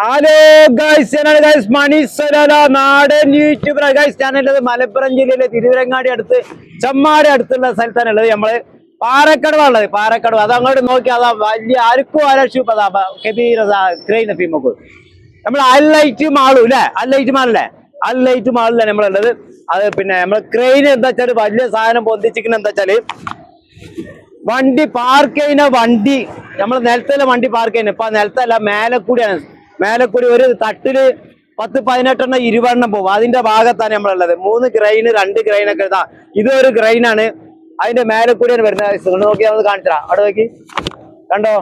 Hello guys, ഞാനാണ് guys മണീശ്വര നാടൻ YouTuber guys. ഞാനുള്ളത് മലപ്പുറം ജില്ലയിലെ തിരുവരങ്ങാടി അടുത്ത് ചെമ്മാടി അടുത്തുള്ള സ്ഥലത്താണുള്ളത്. നമ്മള് പാറക്കടവാണുള്ളത്. പാറക്കടവ് അത് അങ്ങോട്ട് നോക്കി അതാ വലിയ ആർക്കും ആലോചിക്കും ക്രെയിൻ ഫീമൊക്കെ നമ്മൾ അല്ലൈറ്റ് മാളും അല്ലെ, അല്ലൈറ്റ് മാളല്ലേ, അല്ലൈറ്റ് മാളിലാണ് നമ്മളുള്ളത്. അത് പിന്നെ നമ്മൾ ക്രെയിൻ എന്താ വെച്ചാല് വലിയ സാധനം പൊന്തിച്ചിരിക്കുന്ന എന്താ വെച്ചാല് വണ്ടി പാർക്ക് ചെയ്യുന്ന വണ്ടി നമ്മൾ നിലത്തല്ല വണ്ടി പാർക്ക് ചെയ്യുന്നത്. ഇപ്പൊ നിലത്തല്ല, മേലക്കൂടിയാണ്. മേലക്കൂടി ഒരു തട്ടില് 10-18 20 പോകും. അതിന്റെ ഭാഗത്താണ് നമ്മളുള്ളത്. 3 ഗ്രൈന് 2 ഗ്രൈനൊക്കെ ഇതാ. ഇതൊരു ഗ്രൈനാണ്. അതിന്റെ മേലക്കൂടിയാണ് വരുന്നത്. നോക്കി നമ്മൾ കാണിച്ചാ അവിടെ നോക്കി കണ്ടോ.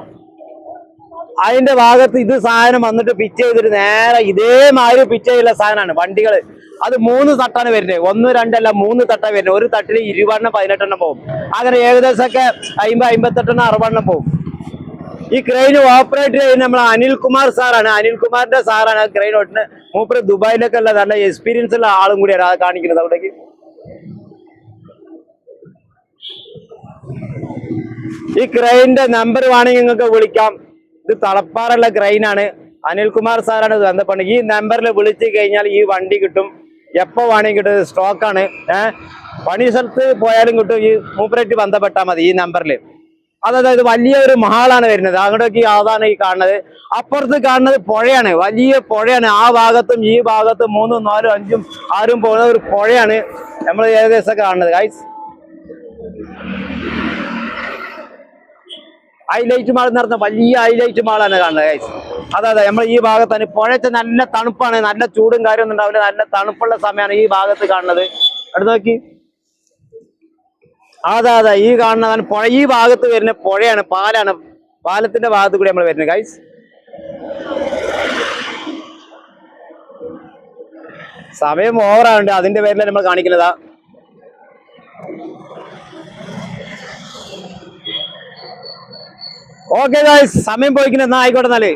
അതിന്റെ ഭാഗത്ത് ഇത് സാധനം വന്നിട്ട് പിച്ച് ചെയ്തിട്ട് നേരെ ഇതേമാതിരി പിച്ച് ചെയ്യുന്ന സാധനമാണ് വണ്ടികള്. അത് 3 തട്ടാണ് വരുന്നത്. 1, 2 അല്ല 3 തട്ടാണ് വരുന്നത്. ഒരു തട്ടില് 20-18 പോകും. അങ്ങനെ ഏകദേശമൊക്കെ 50-58 60 പോകും. ഈ ക്രെയിൻ ഓപ്പറേറ്റ് ചെയ്യുന്ന നമ്മൾ അനിൽകുമാർ സാറാണ്. അനിൽകുമാറിന്റെ സാറാണ് ക്രെയിൻ ഓട്ടുന്നത്. മൂപ്പര് ദുബായിലൊക്കെ ഉള്ള നല്ല എക്സ്പീരിയൻസ് ഉള്ള ആളും കൂടിയാണ് അത് കാണിക്കുന്നത്. അവിടേക്ക് ഈ ക്രെയിനിന്റെ നമ്പർ വേണമെങ്കിൽ നിങ്ങൾക്ക് വിളിക്കാം. ഇത് തളപ്പാറുള്ള ക്രെയിനാണ്. അനിൽകുമാർ സാറാണ് ഇത് ബന്ധപ്പെടുന്നത്. ഈ നമ്പറിൽ വിളിച്ചു കഴിഞ്ഞാൽ ഈ വണ്ടി കിട്ടും. എപ്പോ വേണമെങ്കിൽ കിട്ടും. സ്റ്റോക്കാണ്. പണി സ്ഥലത്ത് പോയാലും കിട്ടും. ഈ മൂപ്പരായിട്ട് ബന്ധപ്പെട്ടാൽ മതി ഈ നമ്പറിൽ. അതായത് വലിയൊരു മഹാളാണ് വരുന്നത്. അങ്ങോട്ടേക്ക് അതാണ് ഈ കാണുന്നത്. അപ്പുറത്ത് കാണുന്നത് പുഴയാണ്, വലിയ പുഴയാണ്. ആ ഭാഗത്തും ഈ ഭാഗത്തും 3, 4, 5, 6 പോകുന്ന ഒരു പുഴയാണ് നമ്മൾ ഏകദേശം കാണുന്നത്. ഗൈസ്, ഹൈലൈറ്റ് മാൾ എന്ന് പറഞ്ഞ വലിയ ഹൈലൈറ്റ് മാളാണ് കാണുന്നത്. ഗൈസ്, അതെ നമ്മൾ ഈ ഭാഗത്താണ്. പുഴച്ച് നല്ല തണുപ്പാണ്, നല്ല ചൂടും കാര്യമൊന്നും ഉണ്ടാവില്ല. നല്ല തണുപ്പുള്ള സമയമാണ് ഈ ഭാഗത്ത് കാണുന്നത്. അടുത്ത് നോക്കി, അതെ ഈ കാണുന്നതാണ് പുഴ. ഈ ഭാഗത്ത് വരുന്ന പുഴയാണ്, പാലാണ്. പാലത്തിന്റെ ഭാഗത്ത് കൂടി നമ്മൾ വരുന്നത്. ഗൈസ്, സമയം ഓവറാണ്, അതിന്റെ പേരിലാണ് നമ്മൾ കാണിക്കുന്നതാ. ഓക്കെ ഗൈസ്, സമയം പോയിക്കുന്ന എന്നാ ആയിക്കോട്ടെ എന്നാല്.